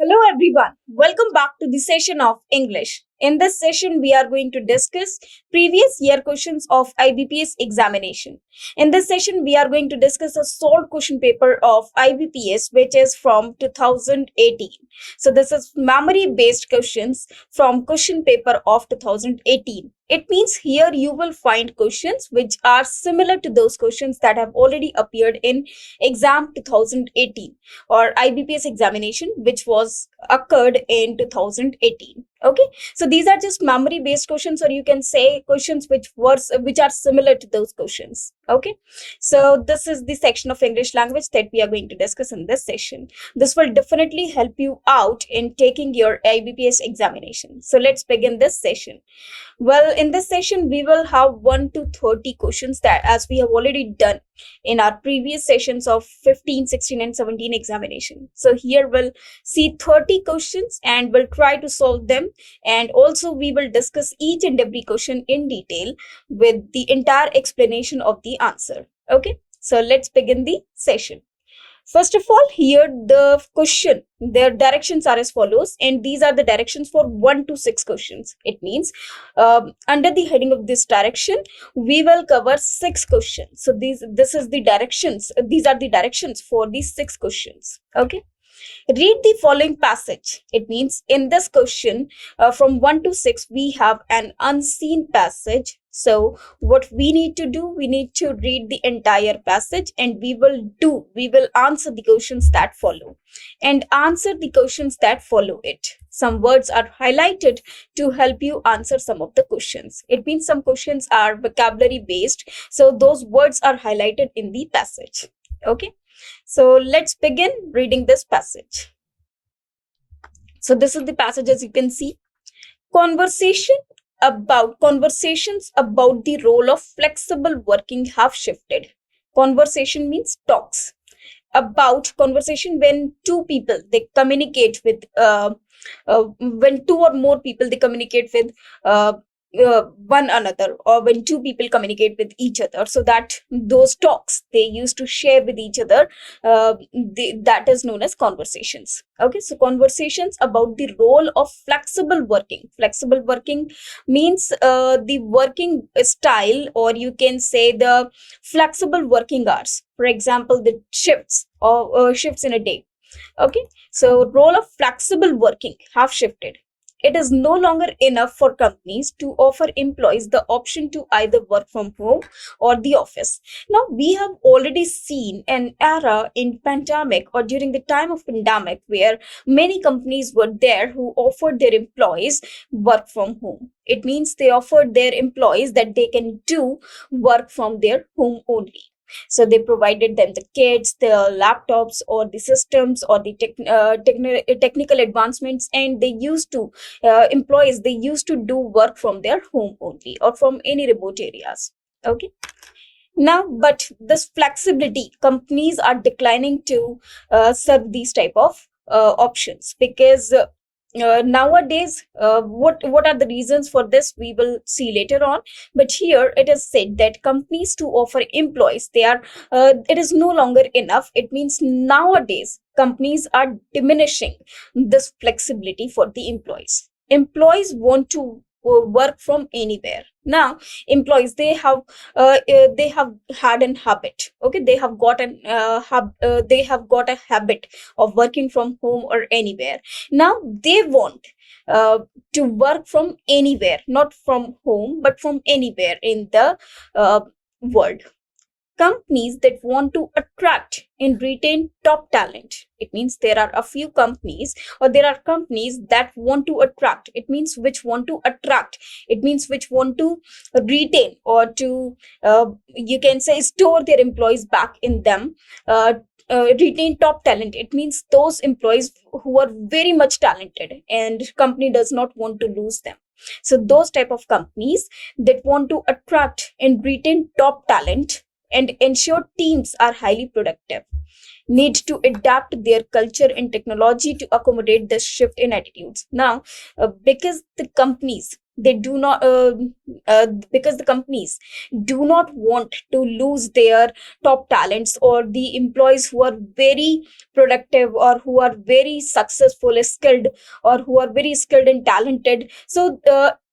Hello everyone, welcome back to the session of English. In this session, we are going to discuss previous year questions of IBPS examination. In this session, we are going to discuss a solved question paper of IBPS which is from 2018. So this is memory based questions from question paper of 2018. It means here you will find questions which are similar to those questions that have already appeared in exam 2018 or IBPS examination which was occurred in 2018. Okay, so these are just memory based questions, or you can say questions which are similar to those questions. Okay, so this is the section of English language that we are going to discuss in this session. This will definitely help you out in taking your IBPS examination. So let's begin this session. Well, in this session, we will have 1 to 30 questions that as we have already done in our previous sessions of 15, 16 and 17 examination. So here we'll see 30 questions and we'll try to solve them. And also we will discuss each and every question in detail with the entire explanation of the answer. Okay, so let's begin the session. First of all, here the question, their directions are as follows, and these are the directions for 1 to 6 questions. It means under the heading of this direction, we will cover 6 questions. So these are the directions for these 6 questions. Okay. Read the following passage. It means in this question from 1 to 6, we have an unseen passage. So what we need to do, we need to read the entire passage and we will answer the questions that follow and answer the questions that follow it. Some words are highlighted to help you answer some of the questions. It means some questions are vocabulary based. So those words are highlighted in the passage. Okay. So let's begin reading this passage. So this is the passage, as you can see. Conversations about the role of flexible working have shifted. Conversation means talks. About conversation when two people they communicate with when two or more people they communicate with one another, or when two people communicate with each other, so that those talks they used to share with each other, that is known as conversations. Okay, so conversations about the role of flexible working. Flexible working means the working style, or you can say the flexible working hours. For example, the shifts or shifts in a day. Okay, so role of flexible working have shifted. It is no longer enough for companies to offer employees the option to either work from home or the office. Now, we have already seen an era in pandemic or during the time of pandemic where many companies were there who offered their employees work from home. It means they offered their employees that they can do work from their home only. So they provided them the kits, the laptops, or the systems, or the technical advancements, and they used to employees they used to do work from their home only or from any remote areas. Okay. Now, but this flexibility, companies are declining to serve these type of options because nowadays, what are the reasons for this we will see later on, but here it is said that companies to offer employees it is no longer enough. It means nowadays companies are diminishing this flexibility for the employees want to work from anywhere. Now employees they have had an habit. Okay, they have got a habit of working from home or anywhere. Now they want to work from anywhere, not from home but from anywhere in the world. Companies that want to attract and retain top talent. It means there are a few companies, or there are companies that want to attract. It means which want to attract. It means which want to retain, or to you can say store their employees back in them. Retain top talent. It means those employees who are very much talented and company does not want to lose them. So those type of companies that want to attract and retain top talent and ensure teams are highly productive need to adapt their culture and technology to accommodate this shift in attitudes. Now, because the companies They do not because the companies do not want to lose their top talents or the employees who are very productive or who are very successful, skilled, or who are very skilled and talented. So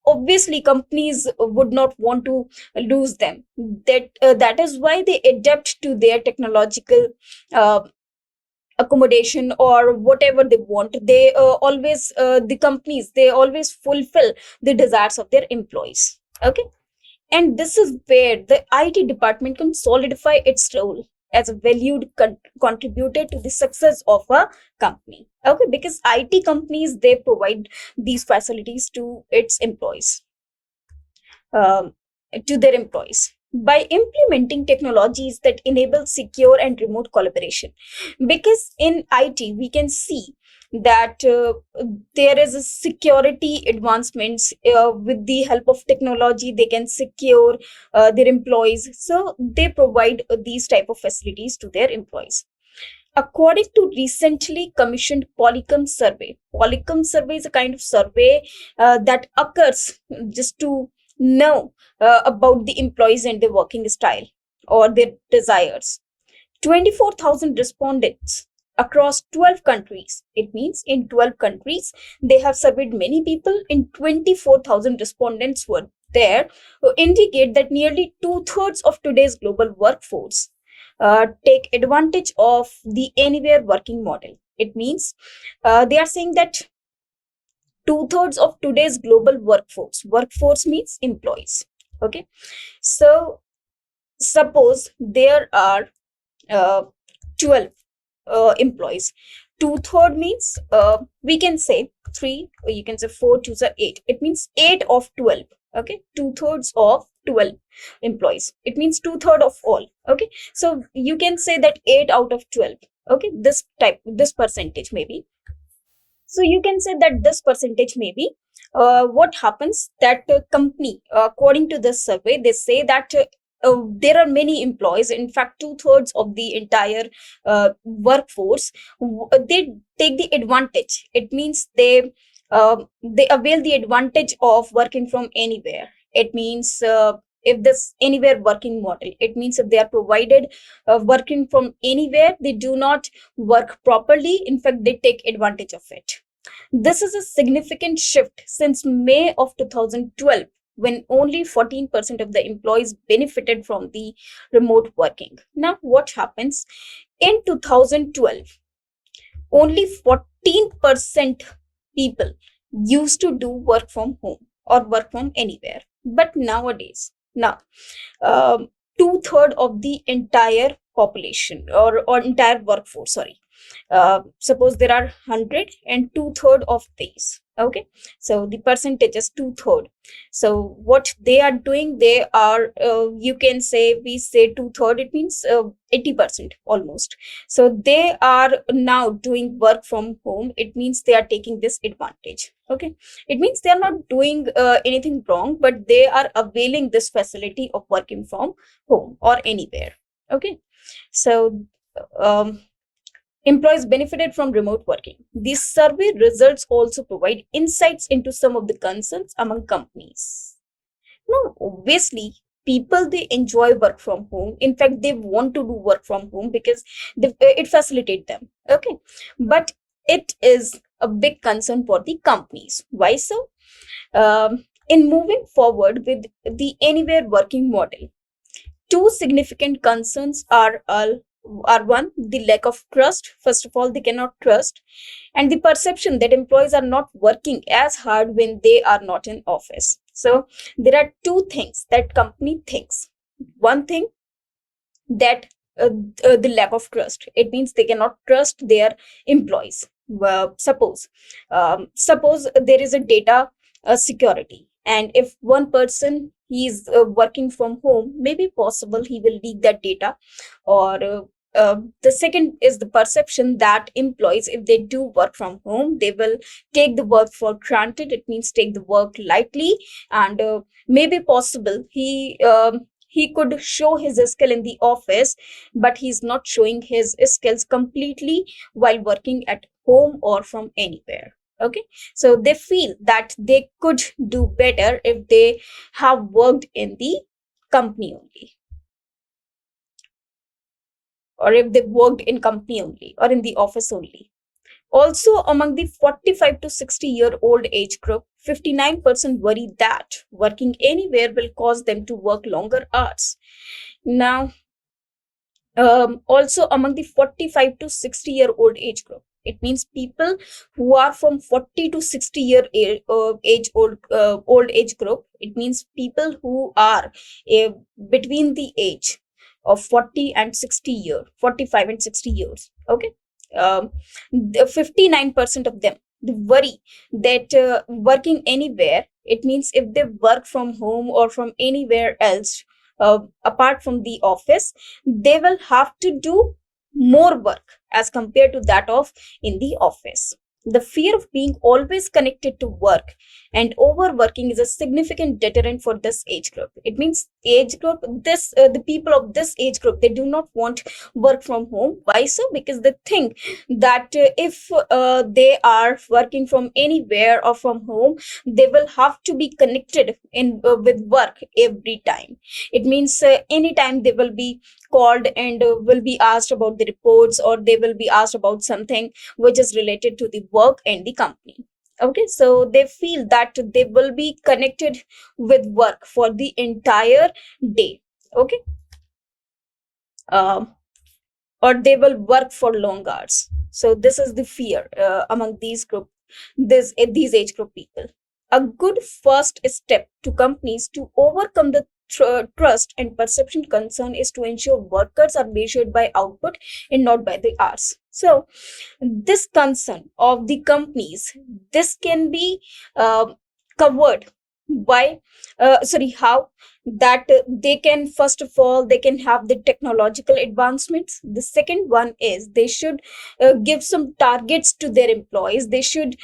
obviously companies would not want to lose them. That is why they adapt to their technological uh, accommodation or whatever they want. They always the companies, they always fulfill the desires of their employees. Okay. And this is where the IT department can solidify its role as a valued contributor to the success of a company. Okay, because IT companies, they provide these facilities um, to their employees by implementing technologies that enable secure and remote collaboration. Because in IT, we can see that there is a security advancements. With the help of technology, they can secure their employees. So they provide these type of facilities to their employees. According to recently commissioned Polycom survey is a kind of survey that occurs just to know about the employees and their working style or their desires. 24,000 respondents across 12 countries. It means in 12 countries, they have surveyed many people. In 24,000 respondents were there, who indicate that nearly two-thirds of today's global workforce take advantage of the anywhere working model. It means they are saying that two-thirds of today's global workforce means employees. Okay. So suppose there are uh, 12 employees. Two-third means we can say three, or you can say four, two, are eight. It means 8 of 12. Okay, two-thirds of 12 employees. It means two-third of all. Okay, so you can say that 8 out of 12. Okay, this percentage maybe. So you can say that this percentage may be what happens that company, according to this survey, they say that there are many employees. In fact, two-thirds of the entire workforce, they take the advantage. It means they avail the advantage of working from anywhere. It means if this anywhere working model, it means if they are provided working from anywhere, they do not work properly. In fact, they take advantage of it. This is a significant shift since May of 2012, when only 14% of the employees benefited from the remote working. Now, what happens? In 2012, only 14% people used to do work from home or work from anywhere. But nowadays, now, two-thirds of the entire population or entire workforce, sorry, suppose there are 100 and two-thirds of these. Okay, so the percentage is two-thirds. So what they are doing, they are you can say, we say two-thirds, it means 80% almost. So they are now doing work from home. It means they are taking this advantage. Okay, it means they are not doing anything wrong, but they are availing this facility of working from home or anywhere. Okay, so employees benefited from remote working. These survey results also provide insights into some of the concerns among companies. Now, obviously, people, they enjoy work from home. In fact, they want to do work from home because it facilitates them. Okay, but it is a big concern for the companies. Why so? In moving forward with the anywhere working model, two significant concerns are one, the lack of trust. First of all, they cannot trust, and the perception that employees are not working as hard when they are not in office. So there are two things that company thinks. One thing, that the lack of trust. It means they cannot trust their employees. Suppose there is a data security, and if one person, he is working from home, maybe possible he will leak that data. Or the second is the perception that employees, if they do work from home, they will take the work for granted. It means take the work lightly, and maybe possible he could show his skill in the office, but he's not showing his skills completely while working at home or from anywhere. Okay, so they feel that they could do better if they have worked in the company only, or if they worked in company only or in the office only. Also, among the 45 to 60-year-old age group, 59% worry that working anywhere will cause them to work longer hours. Now, also among the 45 to 60-year-old age group, it means people who are from 40 to 60 age old age group. It means people who are uh, between the age of 40 and 45 and 60 years. Okay, 59% of them they worry that working anywhere, it means if they work from home or from anywhere else apart from the office, they will have to do more work as compared to that of in the office. The fear of being always connected to work and overworking is a significant deterrent for this age group. It means age group, this the people of this age group, they do not want work from home. Why so? Because they think that if they are working from anywhere or from home, they will have to be connected in with work every time. It means anytime they will be called and will be asked about the reports, or they will be asked about something which is related to the work and the company. Okay, so they feel that they will be connected with work for the entire day. Okay, um, or they will work for long hours. So this is the fear among these age group people. A good first step to companies to overcome the trust and perception concern is to ensure workers are measured by output and not by the hours. So this concern of the companies, this can be covered by sorry how that they can, first of all, they can have the technological advancements. The second one is they should give some targets to their employees. They should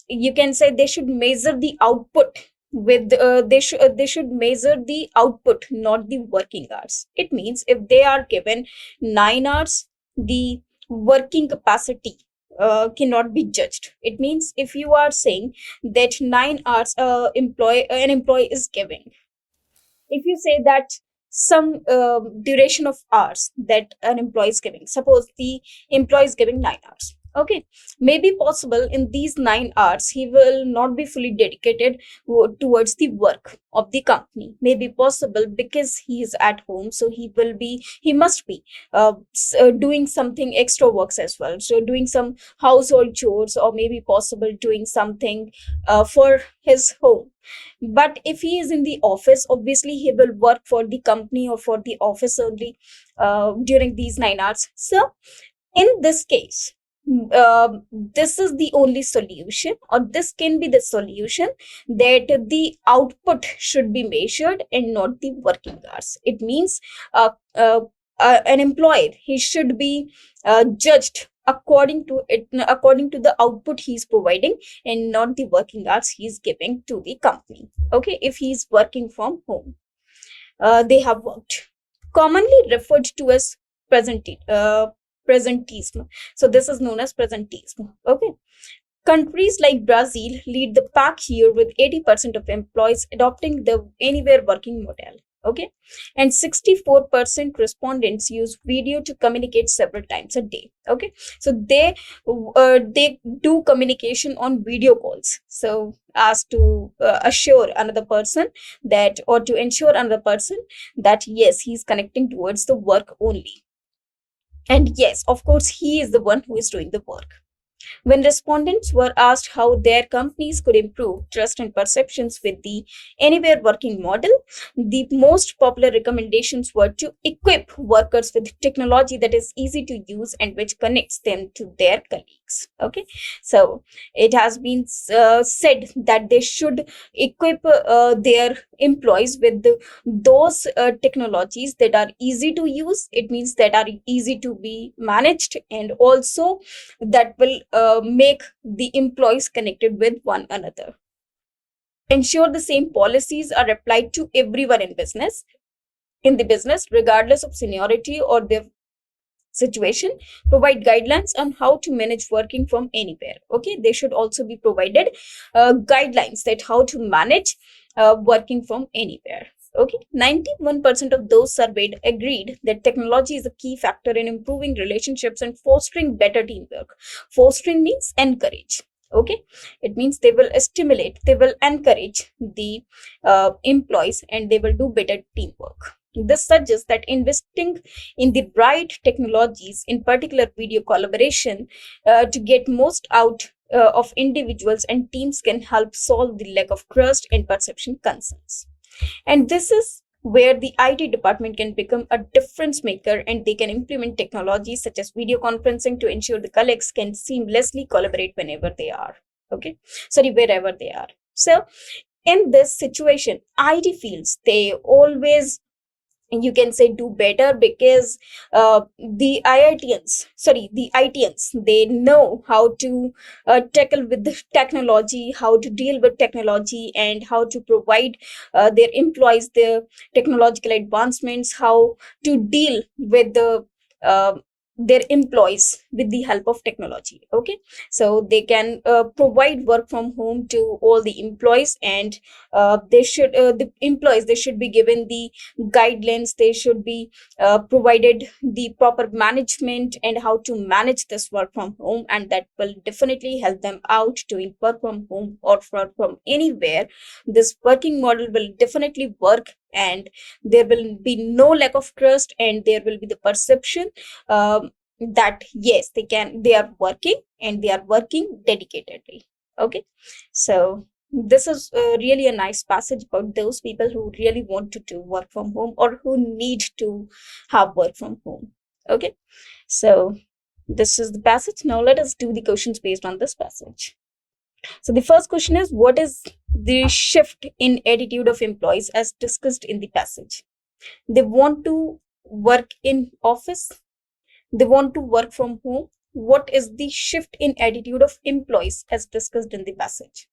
you can say they should measure the output with they should measure the output, not the working hours. It means if they are given 9 hours, the working capacity cannot be judged. It means if you are saying that 9 hours an employee is giving, if you say that some duration of hours that an employee is giving, suppose the employee is giving 9 hours. Okay, maybe possible in these 9 hours he will not be fully dedicated towards the work of the company. Maybe possible because he is at home, so he must be doing something extra works as well. So doing some household chores, or maybe possible doing something for his home. But if he is in the office, obviously he will work for the company or for the office only during these 9 hours. So in this case, this is the only solution, or this can be the solution, that the output should be measured and not the working hours. It means uh, uh, an employee, he should be judged according to the output he is providing and not the working hours he is giving to the company. Okay, if he is working from home, they have worked, commonly referred to as presentism. So this is known as presentism. Okay, countries like Brazil lead the pack here with 80% of employees adopting the anywhere working model. Okay, and 64% respondents use video to communicate several times a day. Okay, so they do communication on video calls. So as to assure another person that, or to ensure another person that yes, he's connecting towards the work only. And yes, of course, he is the one who is doing the work. When respondents were asked how their companies could improve trust and perceptions with the anywhere working model, the most popular recommendations were to equip workers with technology that is easy to use and which connects them to their colleagues. Okay, so it has been said that they should equip their employees with those technologies that are easy to use. It means that are easy to be managed, and also that will make the employees connected with one another. Ensure the same policies are applied to everyone in the business, regardless of seniority or their situation, provide guidelines on how to manage working from anywhere. Okay, they should also be provided guidelines that how to manage working from anywhere. Okay, 91% of those surveyed agreed that technology is a key factor in improving relationships and fostering better teamwork. Fostering means encourage. Okay, it means they will stimulate, they will encourage the employees, and they will do better teamwork. This suggests that investing in the right technologies, in particular video collaboration, to get most out of individuals and teams can help solve the lack of trust and perception concerns. And this is where the IT department can become a difference maker, and they can implement technologies such as video conferencing to ensure the colleagues can seamlessly collaborate whenever they are. Okay, sorry, wherever they are. So in this situation, IT fields, they always, you can say, do better, because the ITians, they know how to tackle with the technology, how to deal with technology, and how to provide their employees the technological advancements, how to deal with uh, their employees with the help of technology. Okay, so they can provide work from home to all the employees, and the employees, they should be given the guidelines, they should be provided the proper management and how to manage this work from home, and that will definitely help them out to work from home or work from anywhere. This working model will definitely work, and there will be no lack of trust, and there will be the perception that yes, they are working, and they are working dedicatedly. Okay, so this is really a nice passage about those people who really want to do work from home, or who need to have work from home. Okay, so this is the passage. Now let us do the questions based on this passage. So the first question is, what is the shift in attitude of employees as discussed in the passage? They want to work in office, they want to work from home. What is the shift in attitude of employees as discussed in the passage?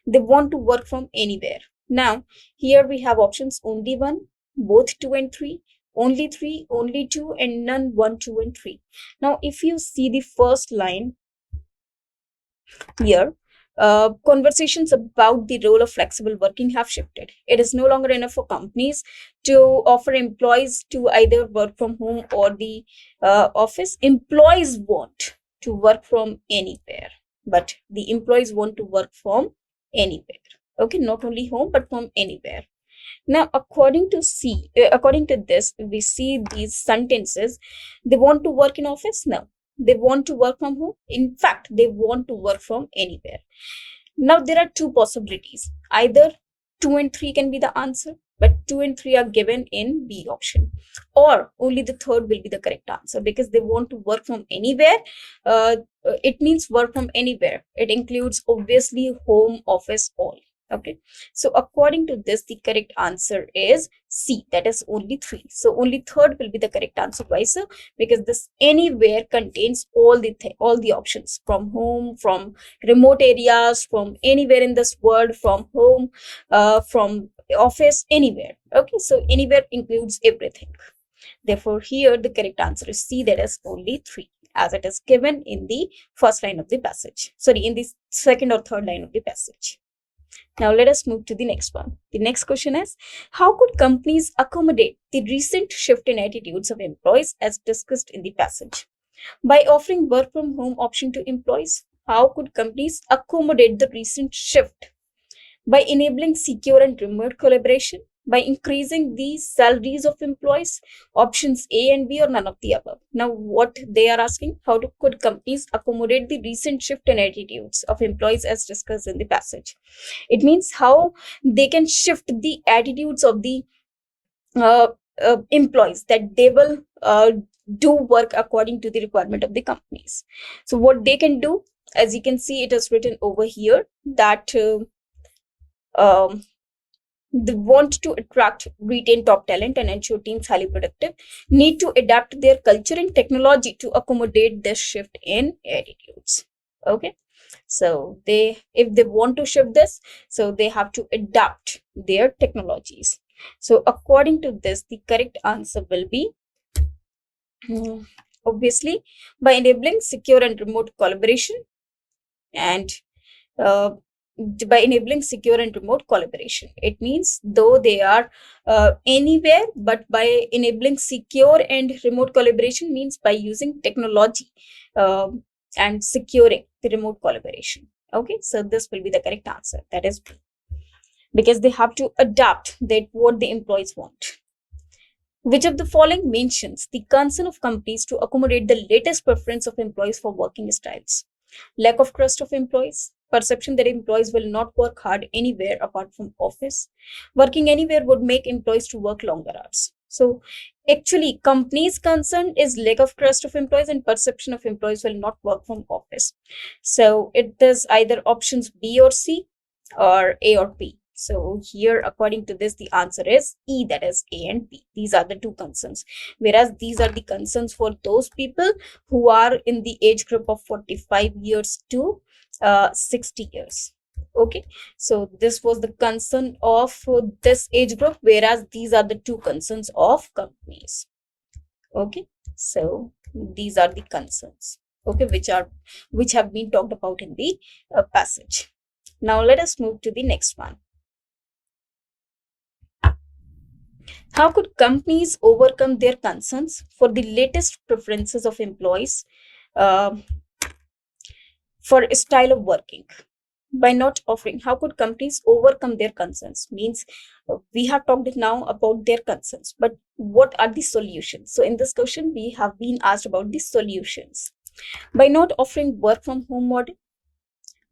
They want to work from anywhere. Now, here we have options: only one, both two and three, only three, only two, and none, one, two, and three. Now, if you see the first line here, conversations about the role of flexible working have shifted. It is no longer enough for companies to offer employees to either work from home or the office. Employees want to work from anywhere, but the employees want to work from anywhere. Okay, not only home, but from anywhere. Now, according to this, we see these sentences. They want to work in office? No. They want to work from home? In fact, they want to work from anywhere. Now, there are two possibilities. Either 2 and 3 can be the answer, but 2 and 3 are given in B option. Or only the third will be the correct answer, because they want to work from anywhere. It means work from anywhere. It includes obviously home, office, all. Okay, so according to this, the correct answer is C, that is only 3. So only third will be the correct answer. Why so? Because this anywhere contains all the options: from home, from remote areas, from anywhere in this world, from home, from office, anywhere. Okay, so anywhere includes everything. Therefore, here the correct answer is C, that is only 3, as it is given in the first line of the passage. Sorry, in the second or third line of the passage. Now let us move to the next one. The next question is, how could companies accommodate the recent shift in attitudes of employees as discussed in the passage? By offering work from home option to employees, how could companies accommodate the recent shift? By enabling secure and remote collaboration, by increasing the salaries of employees, options A and B, or none of the above. Now, what they are asking, could companies accommodate the recent shift in attitudes of employees as discussed in the passage? It means how they can shift the attitudes of the employees, that they will do work according to the requirement of the companies. So what they can do, as you can see, it is written over here that they want to attract, retain top talent, and ensure teams highly productive, need to adapt their culture and technology to accommodate this shift in attitudes. Okay, so if they want to shift this, so they have to adapt their technologies. So according to this, the correct answer will be Obviously, by enabling secure and remote collaboration, and uh, by enabling secure and remote collaboration. It means though they are anywhere, but by enabling secure and remote collaboration means by using technology uh, and securing the remote collaboration. Okay, so this will be the correct answer. That is B, because they have to adapt that what the employees want. Which of the following mentions the concern of companies to accommodate the latest preference of employees for working styles? Lack of trust of employees, perception that employees will not work hard anywhere apart from office. Working anywhere would make employees to work longer hours. So actually, companies' concern is lack of trust of employees and perception of employees will not work from office. So it is either options B or C or A or B. So here, according to this, the answer is E, that is A and B. These are the two concerns. Whereas these are the concerns for those people who are in the age group of 45 years to 60 years. Okay, so this was the concern of this age group, whereas these are the two concerns of companies. Okay, so these are the concerns, okay, which have been talked about in the passage. Now let us move to the next one. How could companies overcome their concerns for the latest preferences of employees uh, for a style of working? By not offering, how could companies overcome their concerns? Means we have talked now about their concerns, but what are the solutions? So in this question, we have been asked about the solutions. By not offering work from home model,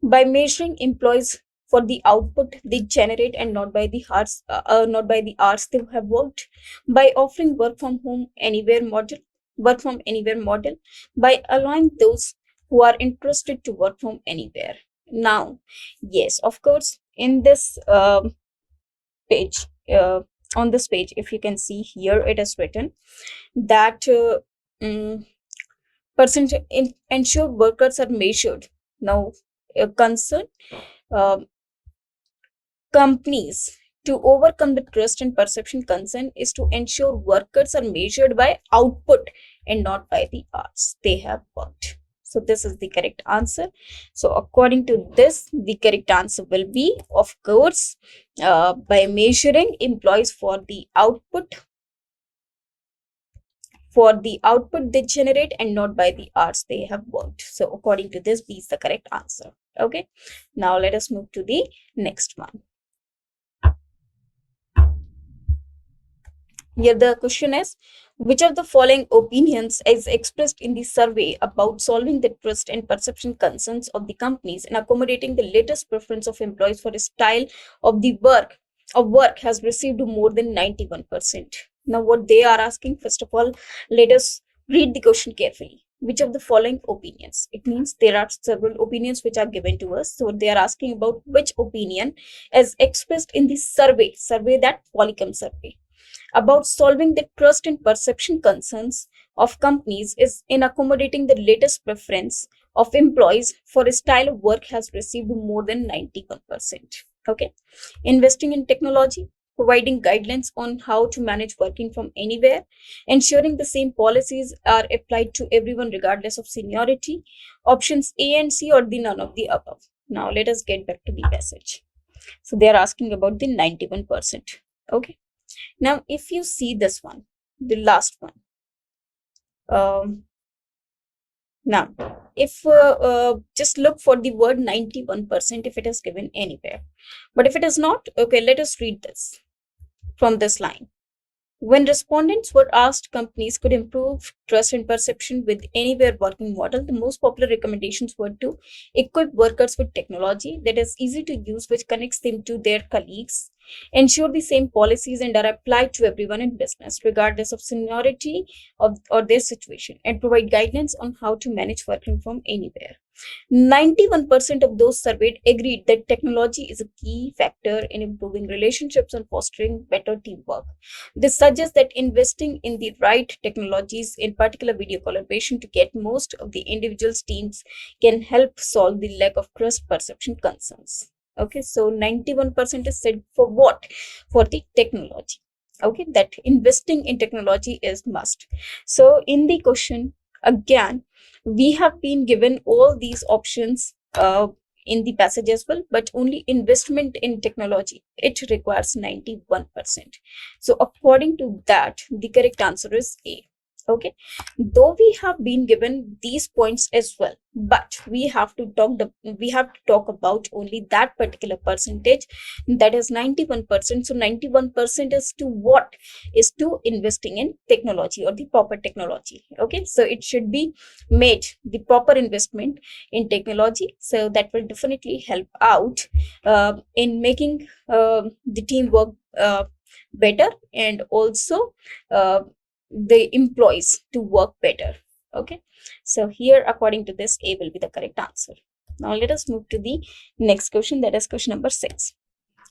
by measuring employees for the output they generate and not by the hours they have worked, by offering work from anywhere model, by allowing those who are interested to work from anywhere. Now, yes, of course, in this page, on this page, if you can see here, it is written that mm, ensure workers are measured. Now, a concern companies to overcome the trust and perception concern is to ensure workers are measured by output and not by the hours they have worked. So this is the correct answer. So according to this, the correct answer will be, of course, by measuring employees for the output they generate and not by the hours they have worked. So according to this, B is the correct answer. Okay, now let us move to the next one. Here the question is, which of the following opinions is expressed in the survey about solving the trust and perception concerns of the companies and accommodating the latest preference of employees for a style of the work has received more than 91%. Now what they are asking, first of all, let us read the question carefully. Which of the following opinions? It means there are several opinions which are given to us. So they are asking about which opinion is expressed in the survey that Polycom survey about solving the trust and perception concerns of companies is in accommodating the latest preference of employees for a style of work has received more than 91%. Okay, investing in technology, providing guidelines on how to manage working from anywhere, ensuring the same policies are applied to everyone regardless of seniority. Options A and C or the none of the above. Now let us get back to the passage. So they are asking about the 91%. Okay. Now, if you see this one, the last one, now, if just look for the word 91% if it is given anywhere. But if it is not, okay, let us read this from this line. When respondents were asked companies could improve trust and perception with anywhere working model, the most popular recommendations were to equip workers with technology that is easy to use, which connects them to their colleagues, ensure the same policies and are applied to everyone in business, regardless of seniority or their situation, and provide guidance on how to manage working from anywhere. 91% of those surveyed agreed that technology is a key factor in improving relationships and fostering better teamwork. This suggests that investing in the right technologies, in particular video collaboration, to get most of the individuals' teams can help solve the lack of trust perception concerns. Okay, so 91% is said for what? For the technology. Okay, that investing in technology is must. So in the question, Again, we have been given all these options in the passage as well, but only investment in technology, it requires 91%. So according to that, the correct answer is A. Okay, though we have been given these points as well, but we have to talk about only that particular percentage, that is 91%. So 91% is to what? Is to investing in technology or the proper technology. Okay, so it should be made the proper investment in technology, so that will definitely help out in making the teamwork better, and also uh, the employees to work better. Okay, so here according to this, A will be the correct answer. Now let us move to the next question, that is question number 6.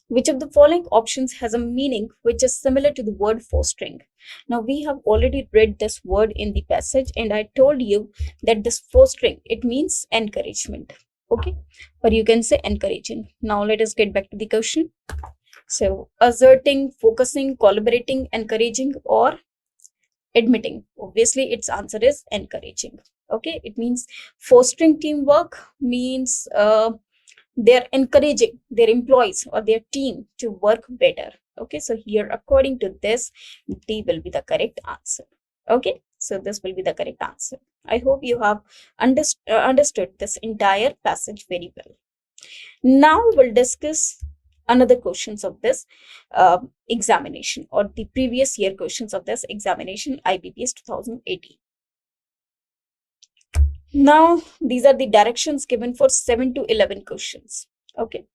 Which of the following options has a meaning which is similar to the word fostering? Now we have already read this word in the passage, and I told you that this fostering, it means encouragement. Okay, or you can say encouraging. Now let us get back to the question. So asserting, focusing, collaborating, encouraging, or admitting. Obviously its answer is encouraging. Okay, it means fostering teamwork means they're encouraging their employees or their team to work better. Okay, so here according to this, D will be the correct answer. Okay, so this will be the correct answer. I hope you have understood this entire passage very well. Now we'll discuss another questions of this examination, or the previous year questions of this examination, IBPS 2018. Now these are the directions given for 7 to 11 questions. Okay,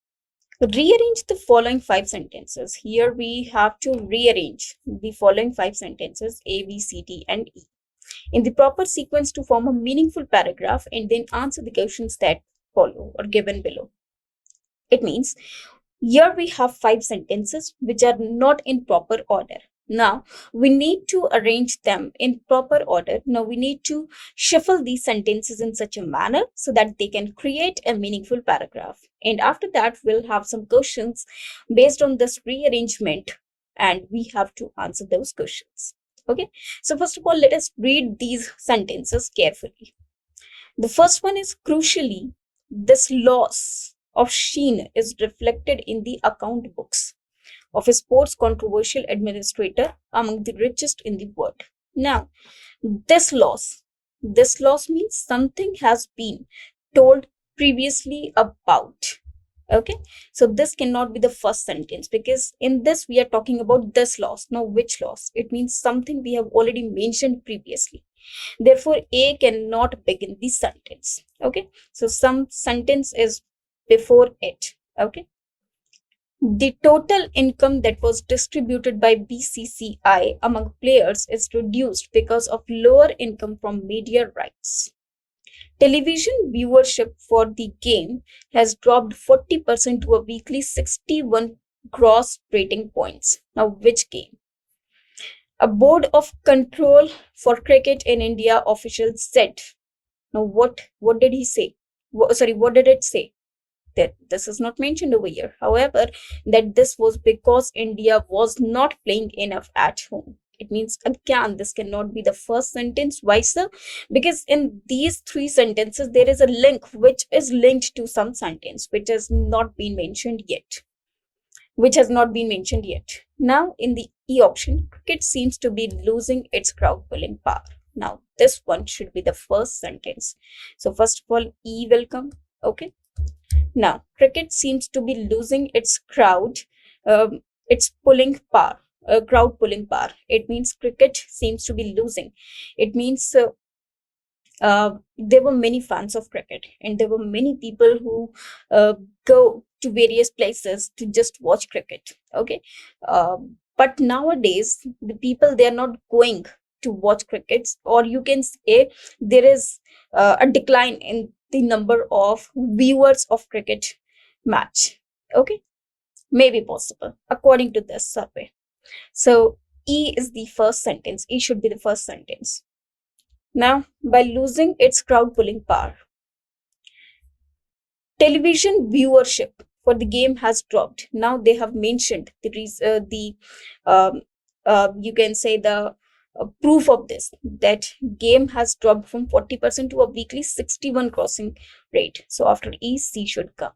rearrange the following 5 sentences. Here we have to rearrange the following 5 sentences, A, B, C, D, and E, in the proper sequence to form a meaningful paragraph, and then answer the questions that follow or given below. It means here we have 5 sentences which are not in proper order. Now we need to arrange them in proper order. Now we need to shuffle these sentences in such a manner so that they can create a meaningful paragraph. And after that, we'll have some questions based on this rearrangement, and we have to answer those questions. Okay, so first of all, let us read these sentences carefully. The first one is, crucially, this loss of Sheen is reflected in the account books of a sports controversial administrator among the richest in the world. Now, this loss means something has been told previously about. Okay, so this cannot be the first sentence, because in this we are talking about this loss. Now which loss? It means something we have already mentioned previously. Therefore A cannot begin the sentence. Okay, so some sentence is before it. Okay, the total income that was distributed by BCCI among players is reduced because of lower income from media rights. Television viewership for the game has dropped 40% to a weekly 61 gross rating points. Now, which game? A board of control for cricket in India official said. Now, what did he say? What did it say? That this is not mentioned over here. However, that this was because India was not playing enough at home. It means, again, this cannot be the first sentence. Why, sir? Because in these 3 sentences, there is a link which is linked to some sentence which has not been mentioned yet. Now, in the E option, cricket seems to be losing its crowd pulling power. Now, this one should be the first sentence. So, first of all, E will come. Okay. Now, cricket seems to be losing its its pulling power. Crowd pulling power. It means cricket seems to be losing. It means there were many fans of cricket, and there were many people who go to various places to just watch cricket. Okay, but nowadays the people, they are not going to watch cricket, or you can say there is a decline in the number of viewers of cricket match. Okay, maybe possible according to this survey. So E is the first sentence. E should be the first sentence. Now, by losing its crowd pulling power, television viewership for the game has dropped. Now they have mentioned the you can say the proof of this, that game has dropped from 40% to a weekly 61 crossing rate. So after E, C should come.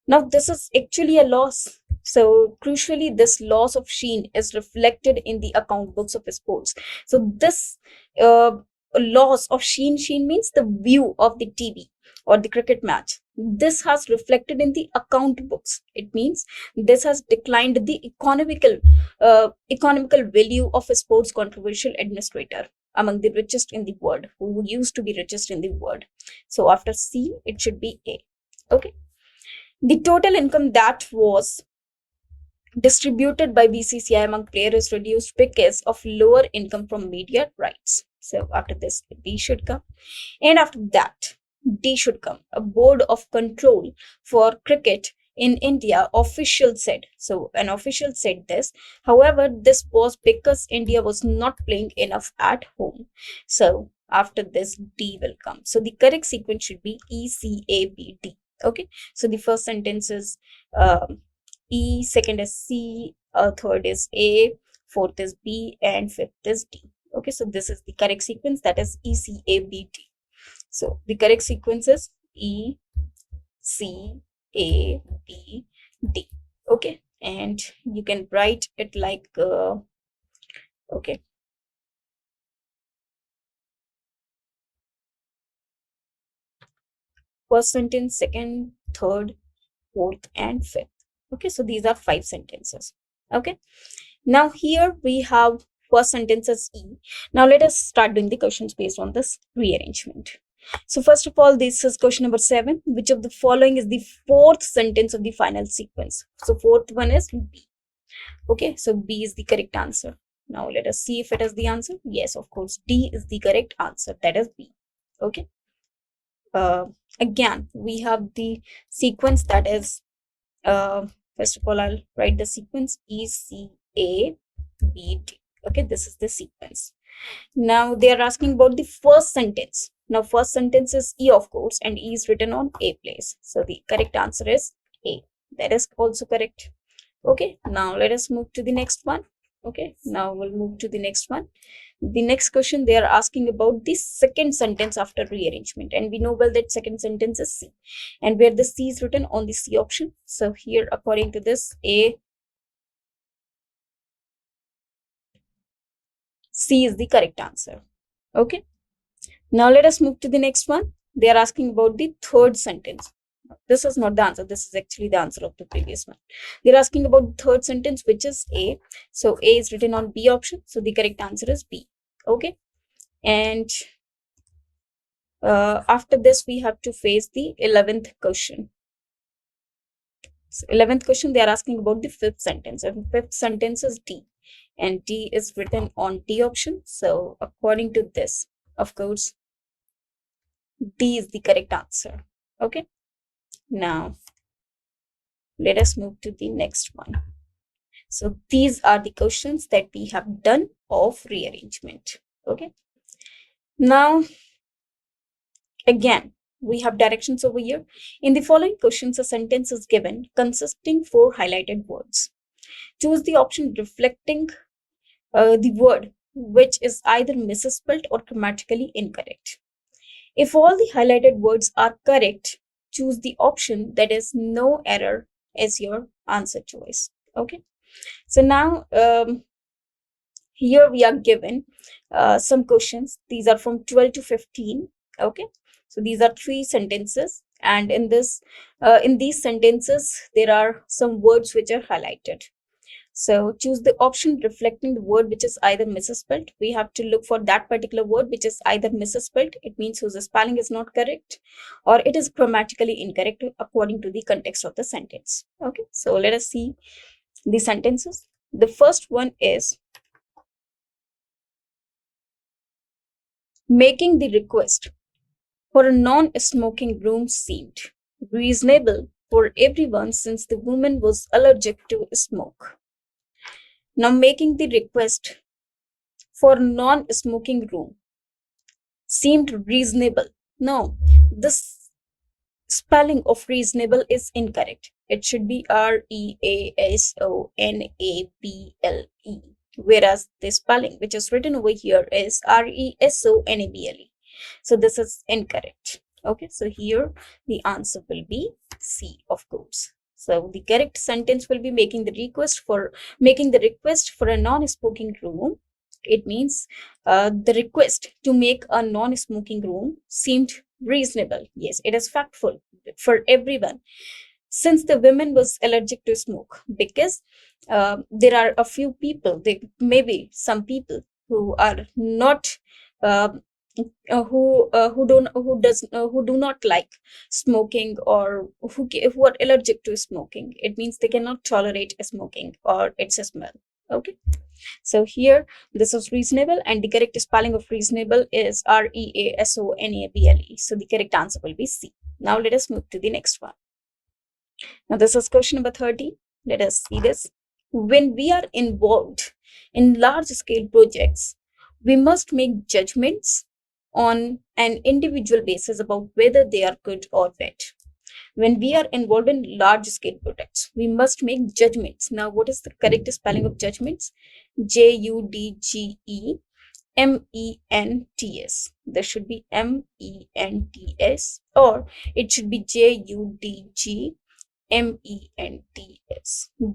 Now this is actually a loss. So crucially, this loss of sheen is reflected in the account books of sports. So this uh, loss of sheen means the view of the TV or the cricket match. This has reflected in the account books. It means this has declined the economical value of a sports controversial administrator among the richest in the world, who used to be richest in the world. So after C, it should be A. Okay. The total income that was distributed by BCCI among players is reduced because of lower income from media rights. So after this, B should come. And after that, D should come. A board of control for cricket in India official said. So an official said this. However, this was because India was not playing enough at home. So after this, D will come. So the correct sequence should be E, C, A, B, D. Okay. So the first sentence is E, second is C, third is A, fourth is B, and fifth is D. Okay, so this is the correct sequence, that is E, C, A, B, D. So the correct sequence is E, C, A, B, D. Okay, and you can write it like, okay. First sentence, second, third, fourth, and fifth. Okay, so these are 5 sentences. Okay, now here we have first sentence as E. Now let us start doing the questions based on this rearrangement. So first of all, this is question number 7. Which of the following is the fourth sentence of the final sequence? So fourth one is B. Okay, so B is the correct answer. Now let us see if it is the answer. Yes, of course, D is the correct answer. That is B. Okay. Again, we have the sequence, that is, first of all, I'll write the sequence E, C, A, B, D. Okay, this is the sequence. Now they are asking about the first sentence. Now first sentence is E, of course, and E is written on A place. So the correct answer is A. That is also correct. Okay, now let us move to the next one. Okay, now we'll move to the next one. The next question, they are asking about the second sentence after rearrangement, and we know well that second sentence is C, and where the C is written on the C option. So here, according to this, C is the correct answer. Okay, now let us move to the next one. They are asking about the third sentence. This is not the answer. This is actually the answer of the previous one. They're asking about the third sentence, which is A. So A is written on B option. So the correct answer is B. Okay. And after this, we have to face the 11th question. So 11th question, they are asking about the fifth sentence. And fifth sentence is D. And D is written on D option. So according to this, of course, D is the correct answer. Okay. Now, let us move to the next one. So these are the questions that we have done of rearrangement. Okay. Now, again, we have directions over here. In the following questions, a sentence is given consisting 4 highlighted words. Choose the option reflecting the word which is either misspelled or grammatically incorrect. If all the highlighted words are correct, choose the option that is no error as your answer choice. Okay. So now, here we are given some questions. These are from 12 to 15. Okay. So these are 3 sentences. And in these sentences, there are some words which are highlighted. So choose the option reflecting the word which is either misspelled. We have to look for that particular word which is either misspelled. It means whose spelling is not correct, or it is grammatically incorrect according to the context of the sentence. Okay, so let us see the sentences. The first one is making the request for a non-smoking room seemed reasonable for everyone since the woman was allergic to smoke. Now, making the request for non-smoking room seemed reasonable. No, this spelling of reasonable is incorrect. It should be REASONABLE. whereas the spelling which is written over here is resonable. So this is incorrect. Okay, so here the answer will be C, of course. So the correct sentence will be making the request for a non-smoking room. It means the request to make a non-smoking room seemed reasonable. Yes, it is factful for everyone, since the women was allergic to smoke, because there are a few people, maybe some people who are not who do not like smoking, or who are allergic to smoking. It means they cannot tolerate smoking or its smell. Okay, so here this is reasonable, and the correct spelling of reasonable is reasonable. So the correct answer will be C. Now let us move to the next one. Now this is question number 30. Let us see this. When we are involved in large scale projects, we must make judgments on an individual basis about whether they are good or bad. When we are involved in large scale projects, we must make judgments. Now, what is the correct spelling of judgments? Judgments. There should be Ments, or it should be Judgments.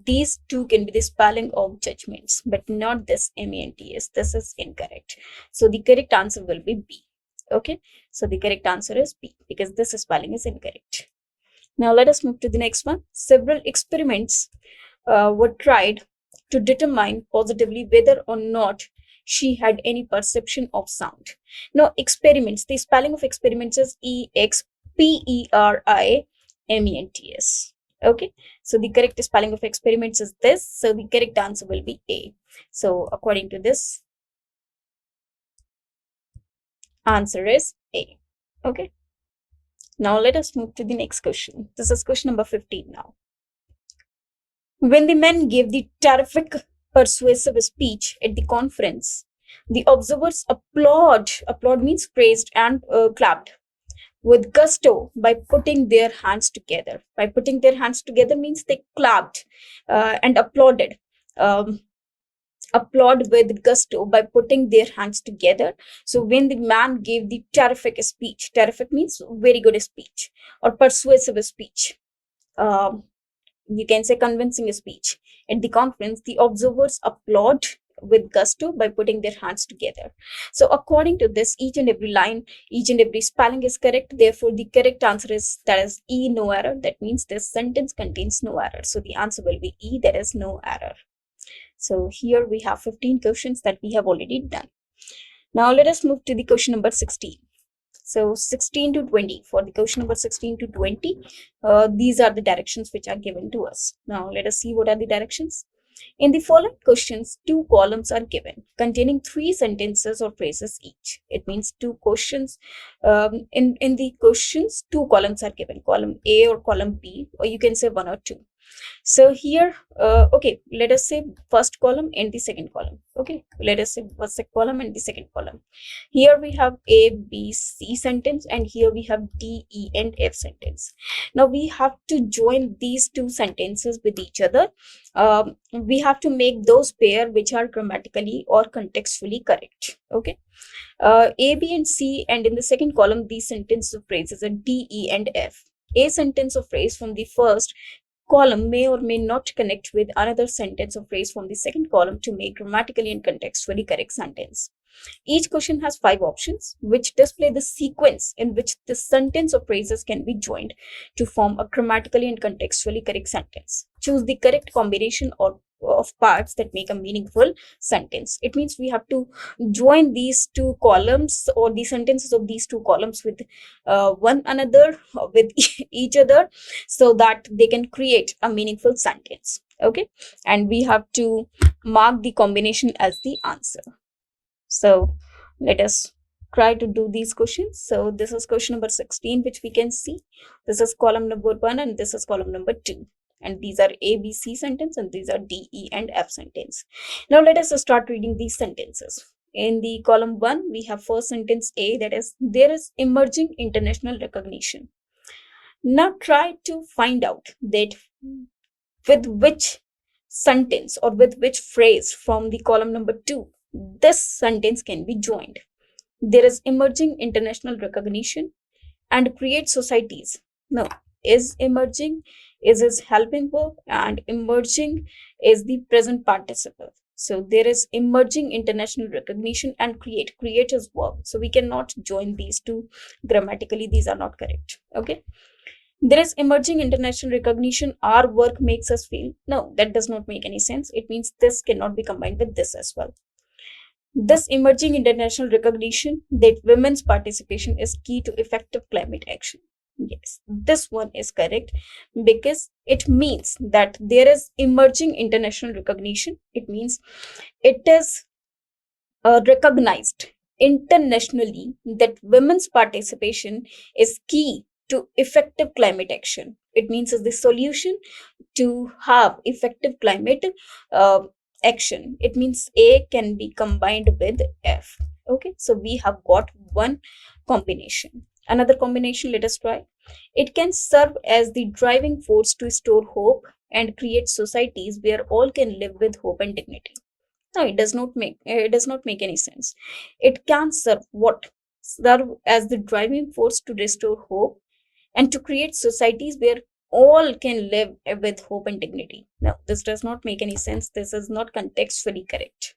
These two can be the spelling of judgments, but not this Ments. This is incorrect. So the correct answer will be B. Okay, so the correct answer is B, because this spelling is incorrect. Now let us move to the next one. Several experiments were tried to determine positively whether or not she had any perception of sound. Now, experiments, the spelling of experiments is EXPERIMENTS. Okay, so the correct spelling of experiments is this. So the correct answer will be A. So according to this, answer is A. Okay. Now let us move to the next question. This is question number 15 now. When the men gave the terrific persuasive speech at the conference, the observers applaud means praised and clapped with gusto by putting their hands together. By putting their hands together means they clapped and applauded. Applaud with gusto by putting their hands together. So when the man gave the terrific speech, terrific means very good speech or persuasive speech, you can say convincing speech at the conference, the observers applaud with gusto by putting their hands together. So according to this, each and every line, each and every spelling is correct. Therefore, the correct answer is, that is E, no error. That means this sentence contains no error. So the answer will be E, there is no error. So here we have 15 questions that we have already done. Now let us move to the question number 16. So 16 to 20. For the question number 16 to 20, these are the directions which are given to us. Now let us see what are the directions. In the following questions, 2 columns are given containing 3 sentences or phrases each. It means 2 questions. In the questions, 2 columns are given, column A or column B, or you can say 1 or 2. So here, okay, let us say first column and the second column. Okay, let us say first column and the second column. Here we have A, B, C sentence, and here we have D, E, and F sentence. Now we have to join these 2 sentences with each other. We have to make those pair which are grammatically or contextually correct. Okay. A, B, and C, and in the second column, these sentences of phrases are D, E, and F. A sentence or phrase from the first column may or may not connect with another sentence or phrase from the second column to make grammatically and contextually correct sentence. Each question has 5 options which display the sequence in which the sentence or phrases can be joined to form a grammatically and contextually correct sentence. Choose the correct combination of parts that make a meaningful sentence. It means we have to join these 2 columns or the sentences of these 2 columns with one another, with each other, so that they can create a meaningful sentence. Okay, and we have to mark the combination as the answer. So let us try to do these questions. So this is question number 16, which we can see. This is column number 1 and this is column number 2. And these are A, B, C sentence, and these are D, E, and F sentence. Now let us start reading these sentences. In the column 1, we have first sentence A, that is, there is emerging international recognition. Now try to find out that with which sentence or with which phrase from the column number 2 this sentence can be joined. There is emerging international recognition and create societies. No, is emerging is his helping verb and emerging is the present participle. So there is emerging international recognition and create. Create is verb. So we cannot join these two grammatically. These are not correct. Okay. There is emerging international recognition. Our work makes us feel. No, that does not make any sense. It means this cannot be combined with this as well. This emerging international recognition that women's participation is key to effective climate action. Yes, this one is correct because it means that there is emerging international recognition. It means it is recognized internationally that women's participation is key to effective climate action. It means is the solution to have effective climate uh, action. It means A can be combined with F. Okay, so we have got one combination. Another combination, let us try. It can serve as the driving force to store hope and create societies where all can live with hope and dignity. No, it does not make any sense. It can serve what? Serve as the driving force to restore hope and to create societies where all can live with hope and dignity. No, this does not make any sense. This is not contextually correct.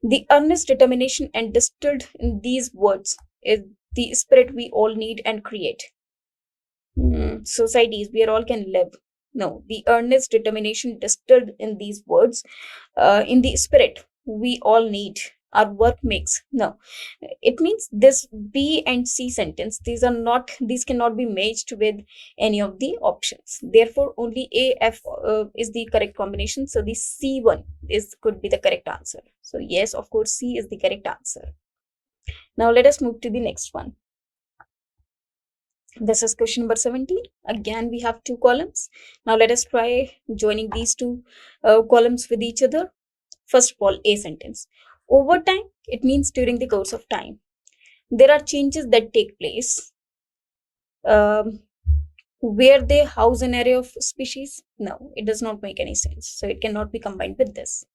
The earnest determination and distilled in these words is the spirit we all need and create. Societies where all can live. No, the earnest determination distilled in these words, in the spirit we all need. Our work makes. No, it means this B and C sentence. These cannot be matched with any of the options. Therefore, only A, F is the correct combination. So the C one could be the correct answer. So yes, of course, C is the correct answer. Now let us move to the next one. This is question number 17. Again, we have two columns. Now let us try joining these two columns with each other. First of all, A sentence. Over time, it means during the course of time. There are changes that take place. Where they house an array of species? No, it does not make any sense. So it cannot be combined with this.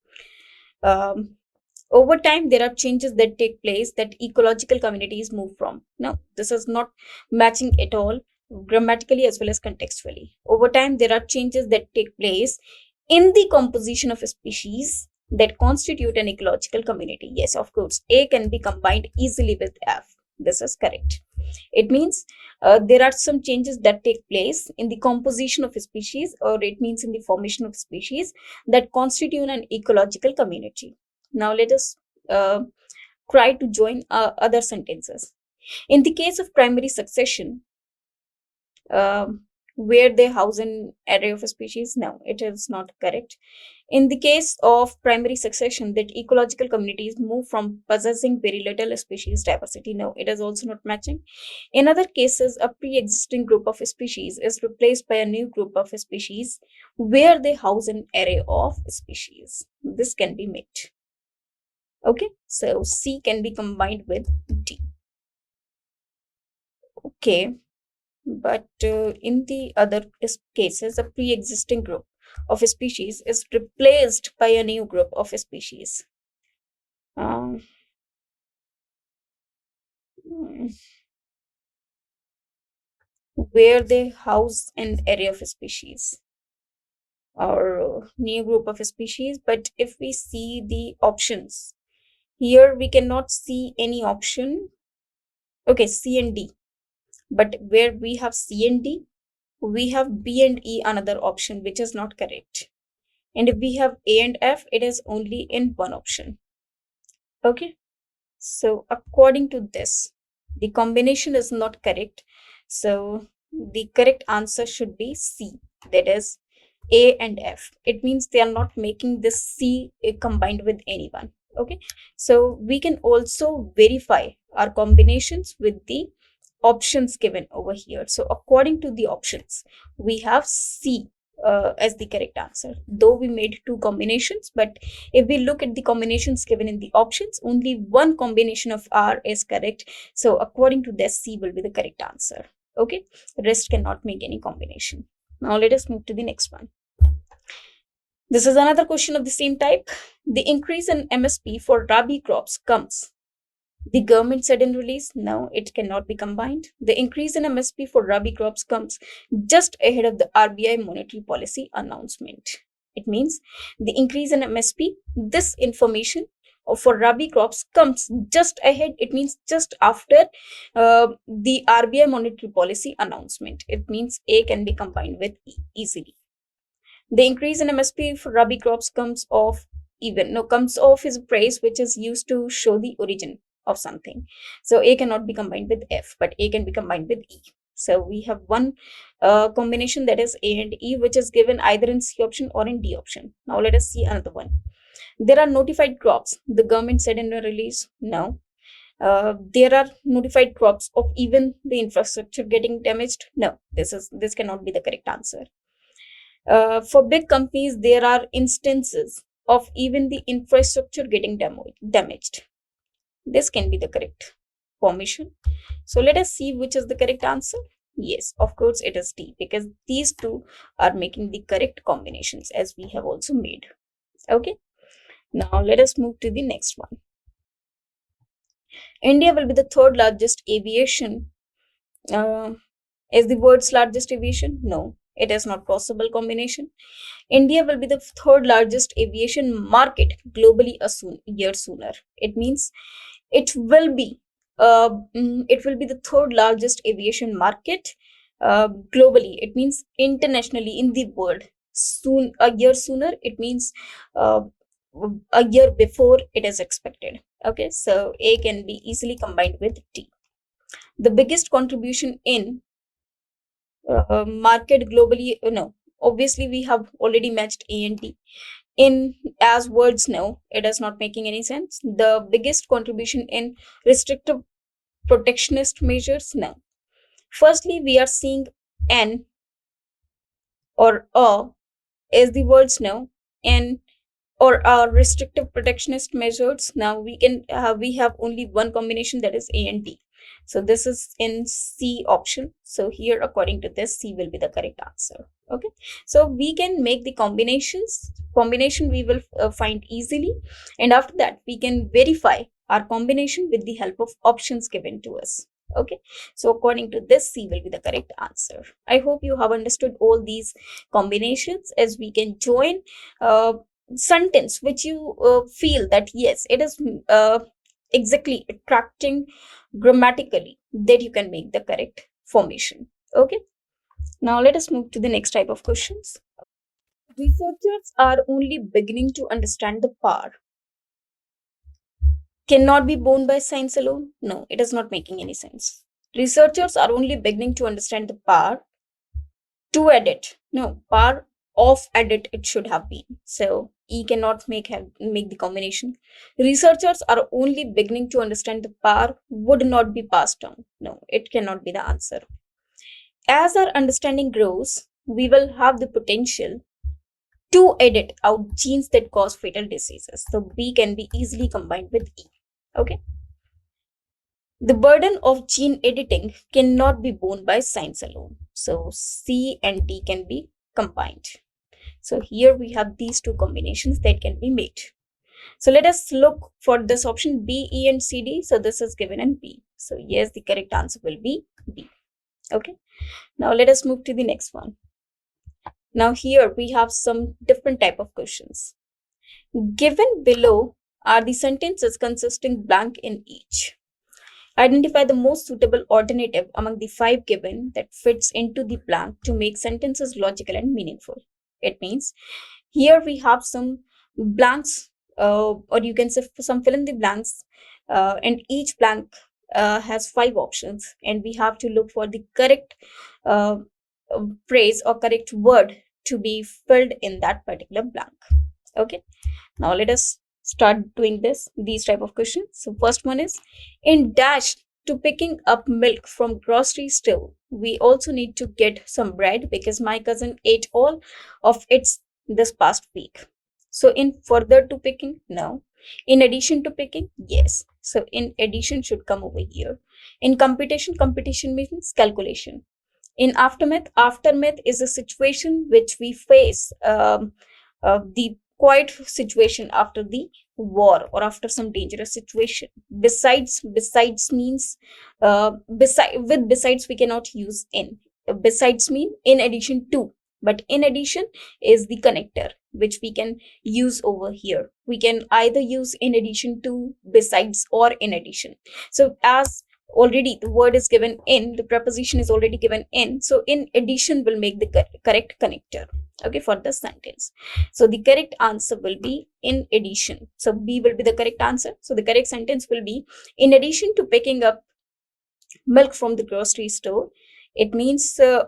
Over time, there are changes that take place that ecological communities move from. No, this is not matching at all, grammatically as well as contextually. Over time, there are changes that take place in the composition of a species that constitute an ecological community. Yes, of course, A can be combined easily with F. This is correct. It means there are some changes that take place in the composition of a species, or it means in the formation of species that constitute an ecological community. Now let us try to join other sentences. In the case of primary succession, where they house an array of species, no, it is not correct. In the case of primary succession, that ecological communities move from possessing very little species diversity, no, it is also not matching. In other cases, a pre-existing group of species is replaced by a new group of species where they house an array of species. This can be made. Okay, so C can be combined with D. Okay, but in the other cases, a pre-existing group of species is replaced by a new group of species. Where they house an array of species or new group of species. But if we see the options, here we cannot see any option. Okay, C and D. But where we have C and D, we have B and E, another option, which is not correct. And if we have A and F, it is only in one option. Okay. So according to this, the combination is not correct. So the correct answer should be C. That is A and F. It means they are not making this C combined with anyone. Okay. So we can also verify our combinations with the options given over here. So according to the options, we have C as the correct answer, though we made two combinations. But if we look at the combinations given in the options, only one combination of R is correct. So according to this, C will be the correct answer. Okay, rest cannot make any combination. Now let us move to the next one. This is another question of the same type. The increase in MSP for Rabi crops comes. The government said in release, no, it cannot be combined. The increase in MSP for Rabi crops comes just ahead of the RBI monetary policy announcement. It means the increase in MSP, this information for Rabi crops comes just ahead. It means just after the RBI monetary policy announcement. It means A can be combined with E easily. The increase in MSP for Rabi crops comes off even. No, comes off is a phrase which is used to show the origin of something. So A cannot be combined with F, but A can be combined with E. So we have one combination, that is A and E, which is given either in C option or in D option. Now let us see another one. There are notified crops. The government said in a release, no. There are notified crops of even the infrastructure getting damaged. No, this cannot be the correct answer. For big companies, there are instances of even the infrastructure getting damaged. This can be the correct formation. So let us see which is the correct answer. Yes, of course it is D, because these two are making the correct combinations as we have also made. Okay, now let us move to the next one. India will be the third largest aviation. Is the world's largest aviation? No, it is not possible combination. India will be the third largest aviation market globally a year sooner. It means it will be the third largest aviation market globally. It means internationally in the world. Soon, a year sooner, it means a year before it is expected. Okay, so A can be easily combined with D. The biggest contribution in market globally, no, obviously we have already matched A and D. In as words, no, it is not making any sense. The biggest contribution in restrictive protectionist measures, no. Firstly, we are seeing N or A is the words, no, N or restrictive protectionist measures. Now we have only one combination, that is A and D. So this is in C option. So here, according to this, C will be the correct answer. Okay, so we can make the combination we will find easily, and after that we can verify our combination with the help of options given to us. Okay, so according to this, C will be the correct answer. I hope you have understood all these combinations, as we can join sentence which you feel that yes, it is exactly attracting grammatically, that you can make the correct formation. Okay, now let us move to the next type of questions. Researchers are only beginning to understand the power. Cannot be borne by science alone. No, it is not making any sense. Researchers are only beginning to understand the power to edit. No, power of edit it should have been. So E cannot make the combination. Researchers are only beginning to understand the power would not be passed down. No, it cannot be the answer. As our understanding grows, we will have the potential to edit out genes that cause fatal diseases. So B can be easily combined with E. Okay. The burden of gene editing cannot be borne by science alone. So C and D can be combined. So here we have these two combinations that can be made. So let us look for this option B, E and C, D. So this is given in B. So yes, the correct answer will be B. Okay. Now let us move to the next one. Now here we have some different type of questions. Given below are the sentences consisting blank in each. Identify the most suitable alternative among the 5 given that fits into the blank to make sentences logical and meaningful. It means here we have some blanks, or you can say some fill in the blanks, and each blank has 5 options, and we have to look for the correct phrase or correct word to be filled in that particular blank. Okay, now let us start doing these type of questions. So first one is, in dash to picking up milk from grocery store, we also need to get some bread because my cousin ate all of its this past week. So in further to picking, no. In addition to picking, yes. So in addition should come over here. In computation, computation means calculation. In aftermath, aftermath is a situation which we face the quiet situation after the war or after some dangerous situation. Besides means besides we cannot use in. Besides mean in addition to, but in addition is the connector which we can use over here. We can either use in addition to, besides, or in addition. So as already the word is given in, the preposition is already given in, so in addition will make the correct connector, okay, for the sentence. So the correct answer will be in addition. So B will be the correct answer. So the correct sentence will be, in addition to picking up milk from the grocery store, it means uh,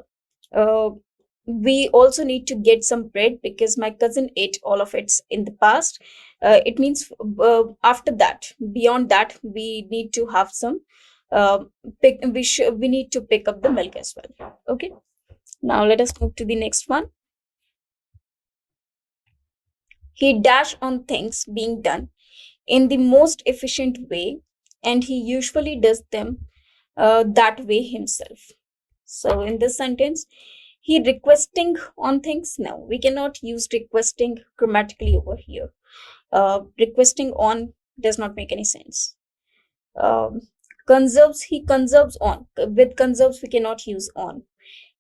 we also need to get some bread because my cousin ate all of it in the past. It means after that, beyond that, we need to have some we need to pick up the milk as well. Okay, now let us move to the next one. He dash on things being done in the most efficient way, and he usually does them that way himself. So in this sentence, he requesting on things. No, we cannot use requesting grammatically over here. Requesting on does not make any sense. Conserves, he conserves on. With conserves, we cannot use on.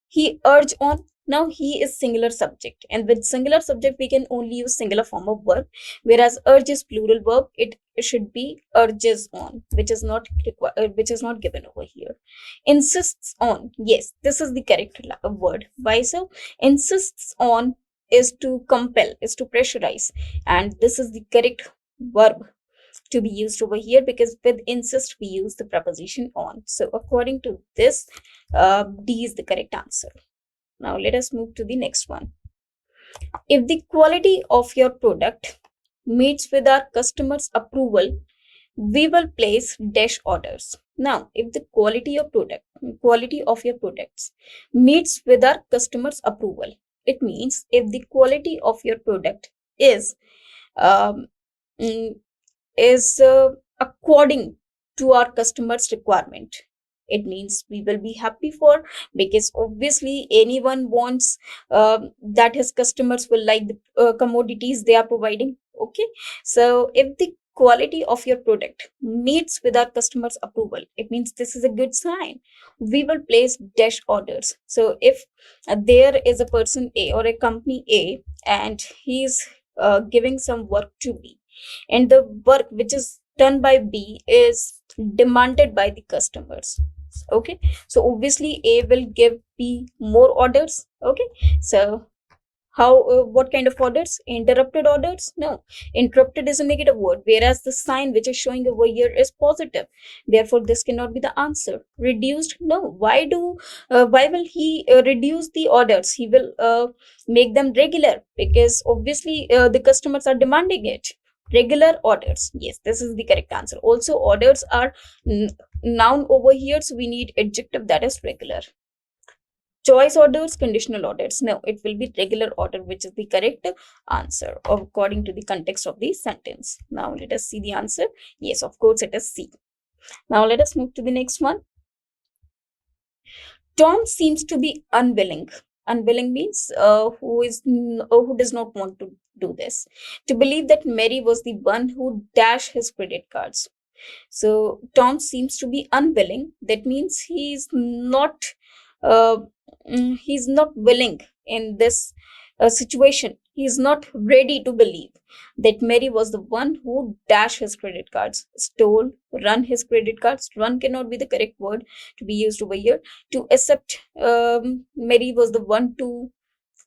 He urge on. Now he is singular subject, and with singular subject we can only use singular form of verb, whereas urge is plural verb. It should be urges on, which is not which is not given over here. Insists on. Yes, this is the correct word. Why so? Insists on is to compel, is to pressurize, and this is the correct verb to be used over here, because with insist we use the preposition on. So according to this, D is the correct answer. Now let us move to the next one. If the quality of your product meets with our customers' approval, we will place dash orders. Now, if the quality of your products meets with our customers' approval, it means if the quality of your product is um, mm, according to our customers requirement, it means we will be happy for, because obviously anyone wants that his customers will like the commodities they are providing. Okay, so if the quality of your product meets with our customers approval, it means this is a good sign. We will place dash orders. So if there is a person A or a company A, and he is giving some work to B, and the work which is done by B is demanded by the customers. Okay, so obviously A will give B more orders. Okay, so how what kind of orders? Interrupted orders? No, interrupted is a negative word, whereas the sign which is showing over here is positive. Therefore this cannot be the answer. Reduced? No. Why will he reduce the orders? He will make them regular, because obviously the customers are demanding it. Regular orders. Yes, this is the correct answer. Also orders are noun over here, so we need adjective that is regular. Choice orders, conditional orders. No, it will be regular order, which is the correct answer according to the context of the sentence. Now let us see the answer. Yes, of course, it is C. Now let us move to the next one. Tom seems to be unwilling. Unwilling means who does not want to do this. To believe that Mary was the one who dashed his credit cards. So Tom seems to be unwilling. That means uh, he's not willing in this situation. He's not ready to believe that Mary was the one who dashed his credit cards, stole, run his credit cards. Run cannot be the correct word to be used over here. To accept Mary was the one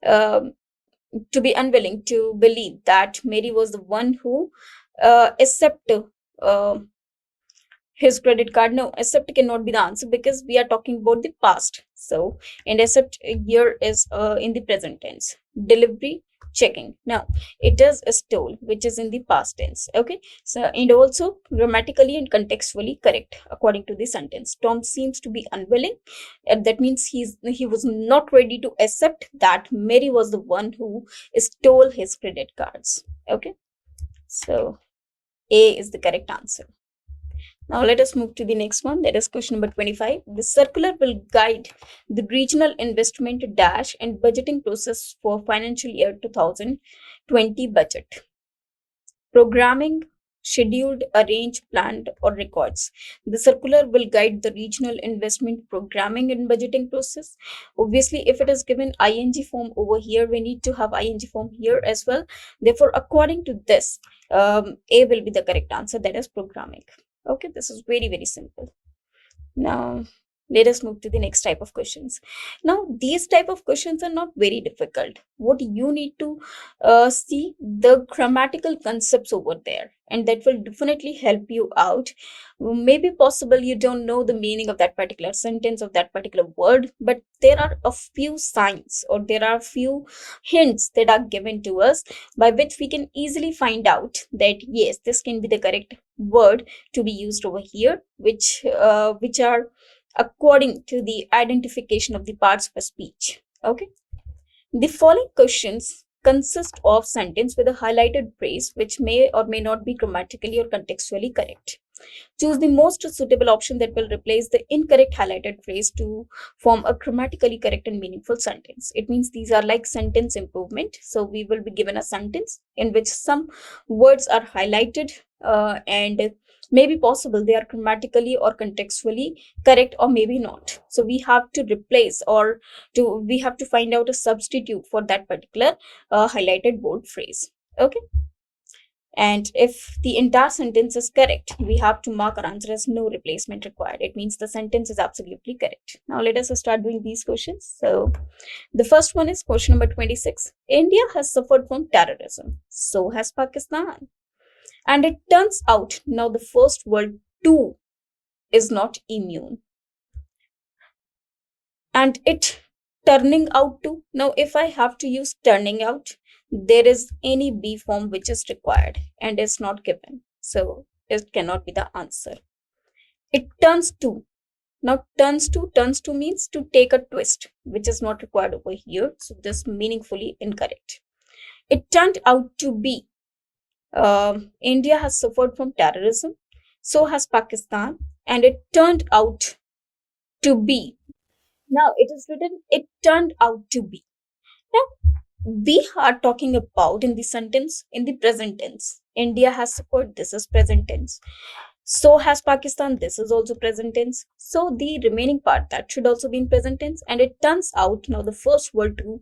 um, to be unwilling to believe that Mary was the one who accepted his credit card. No, accept cannot be the answer, because we are talking about the past. So and accept here is in the present tense. Delivery, checking. Now it is a stole, which is in the past tense. Okay, so and also grammatically and contextually correct according to the sentence. Tom seems to be unwilling, that means he was not ready to accept that Mary was the one who stole his credit cards. Okay, so A is the correct answer. Now let us move to the next one. That is question number 25. The circular will guide the regional investment dash and budgeting process for financial year 2020 budget. Programming, scheduled, arranged, planned, or records. The circular will guide the regional investment programming and budgeting process. Obviously, if it is given ing form over here, we need to have ing form here as well. Therefore, according to this, A will be the correct answer, that is programming. Okay, this is very, very simple. Now, let us move to the next type of questions. Now, these type of questions are not very difficult. What you need to see the grammatical concepts over there, and that will definitely help you out. Maybe possible you don't know the meaning of that particular sentence of that particular word, but there are a few signs or there are a few hints that are given to us by which we can easily find out that yes, this can be the correct word to be used over here, which are according to the identification of the parts of a speech. Okay, the following questions consist of sentence with a highlighted phrase which may or may not be grammatically or contextually correct. Choose the most suitable option that will replace the incorrect highlighted phrase to form a grammatically correct and meaningful sentence. It means these are like sentence improvement. So we will be given a sentence in which some words are highlighted and maybe possible they are grammatically or contextually correct or maybe not. So we have to replace or we have to find out a substitute for that particular highlighted bold phrase. Okay. And if the entire sentence is correct, we have to mark our answer as no replacement required. It means the sentence is absolutely correct. Now let us start doing these questions. So the first one is question number 26. India has suffered from terrorism. So has Pakistan. And it turns out now the first word to is not immune. And it turning out to. Now if I have to use turning out, there is any B form which is required and is not given. So it cannot be the answer. It turns to. Now turns to means to take a twist, which is not required over here. So this meaningfully incorrect. It turned out to be. India has suffered from terrorism. So has Pakistan. And it turned out to be. Now it is written, it turned out to be. Now we are talking about in the sentence in the present tense. India has suffered, this is present tense. So has Pakistan, this is also present tense. So the remaining part that should also be in present tense. And it turns out now the first word to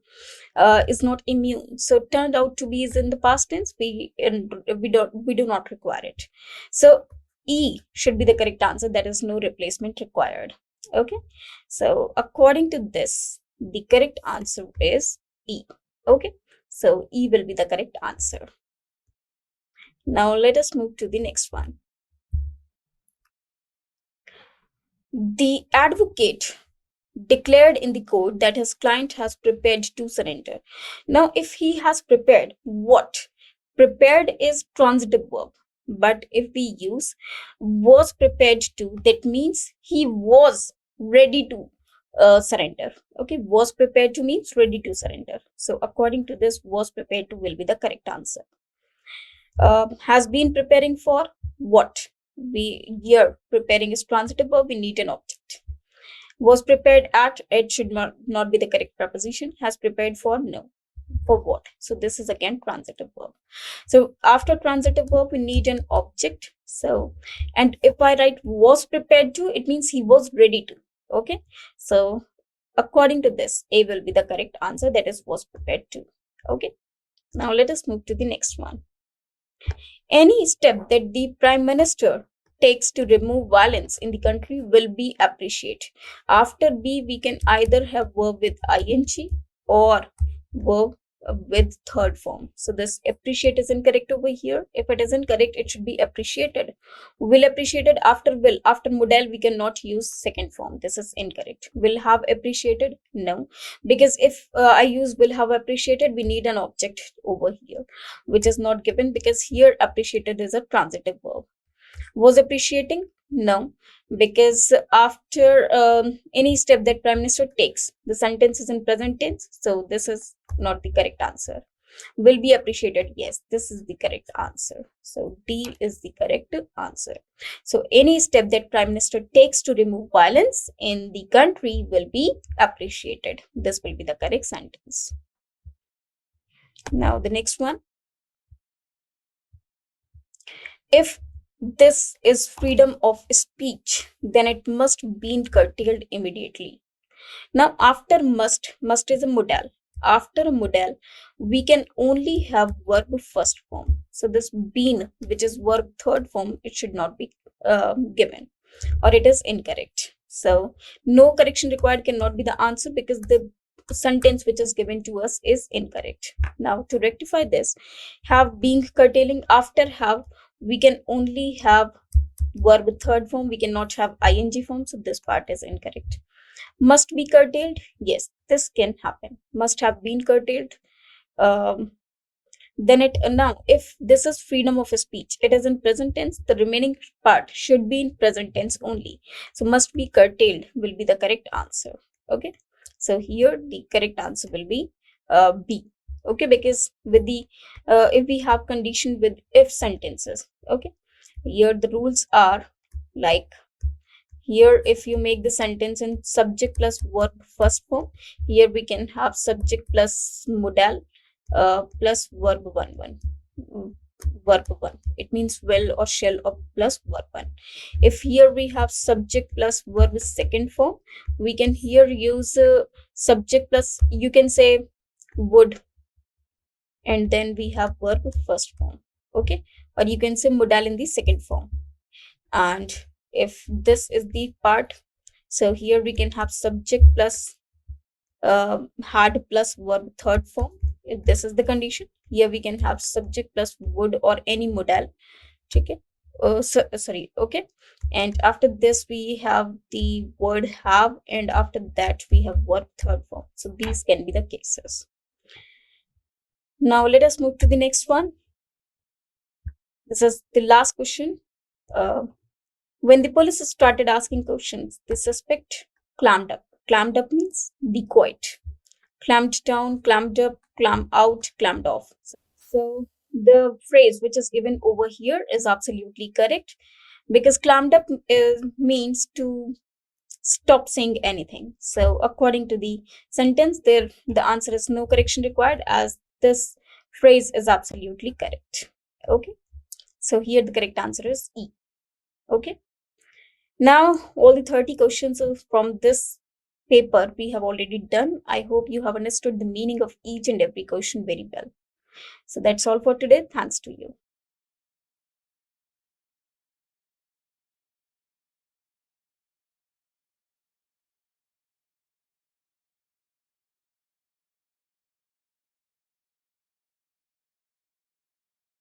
is not immune. So turned out to be is in the past tense. We do not require it. So E should be the correct answer. That is no replacement required. Okay. So according to this, the correct answer is E. Okay. So E will be the correct answer. Now let us move to the next one. The advocate declared in the court that his client has prepared to surrender. Now, if he has prepared, what? Prepared is transitive verb. But if we use was prepared to, that means he was ready to surrender. Okay, was prepared to means ready to surrender. So according to this, was prepared to will be the correct answer. Has been preparing for what? We here preparing is transitive verb, we need an object. Was prepared at, it should not be the correct preposition. Has prepared for, no. For what? So this is again transitive verb. So after transitive verb, we need an object. So, and if I write was prepared to, it means he was ready to. Okay. So according to this, A will be the correct answer. That is was prepared to. Okay. Now let us move to the next one. Any step that the Prime Minister takes to remove violence in the country will be appreciated. After B, we can either have verb with ing or verb with third form. So this appreciate is incorrect over here. If it is incorrect, it should be appreciated. Will appreciated after will. After modal, we cannot use second form. This is incorrect. Will have appreciated? No. Because if I use will have appreciated, we need an object over here, which is not given because here appreciated is a transitive verb. Was appreciating? No, because after any step that Prime Minister takes, the sentence is in present tense. So this is not the correct answer. will be appreciated. Yes, this is the correct answer. So D is the correct answer. So any step that Prime Minister takes to remove violence in the country will be appreciated. This will be the correct sentence. Now the next one. If this is freedom of speech, then it must be curtailed immediately. Now, after must is a modal. After a modal, we can only have verb first form. So this been, which is verb third form, it should not be given, or it is incorrect. So no correction required cannot be the answer because the sentence which is given to us is incorrect. Now to rectify this, have being curtailing after have, we can only have verb third form, we cannot have ing form, so this part is incorrect. Must be curtailed, yes, this can happen. Must have been curtailed. Then it now if this is freedom of speech, it is in present tense, the remaining part should be in present tense only. So must be curtailed will be the correct answer. Okay, so here the correct answer will be B. Okay, because with the if we have condition with if sentences, okay, here the rules are like, here if you make the sentence in subject plus verb first form, here we can have subject plus modal plus verb one. Verb one, it means will or shall or plus verb one. If here we have subject plus verb second form, we can here use subject plus, you can say would, and then we have verb first form. Okay, or you can say modal in the second form. And if this is the part, so here we can have subject plus had plus verb third form. If this is the condition, here we can have subject plus would or any modal. Okay, sorry, okay, and after this we have the word have, and after that we have verb third form. So these can be the cases. Now let us move to the next one. This is the last question. When the police started asking questions, the suspect clammed up. Clammed up means be quiet. Clamped down, clammed up, clamp out, clammed off. So the phrase which is given over here is absolutely correct, because clammed up means to stop saying anything. So according to the sentence, there the answer is no correction required, as this phrase is absolutely correct. Okay, so here the correct answer is E. Okay, now all the 30 questions from this paper we have already done. I hope you have understood the meaning of each and every question very well. So that's all for today. Thanks to you.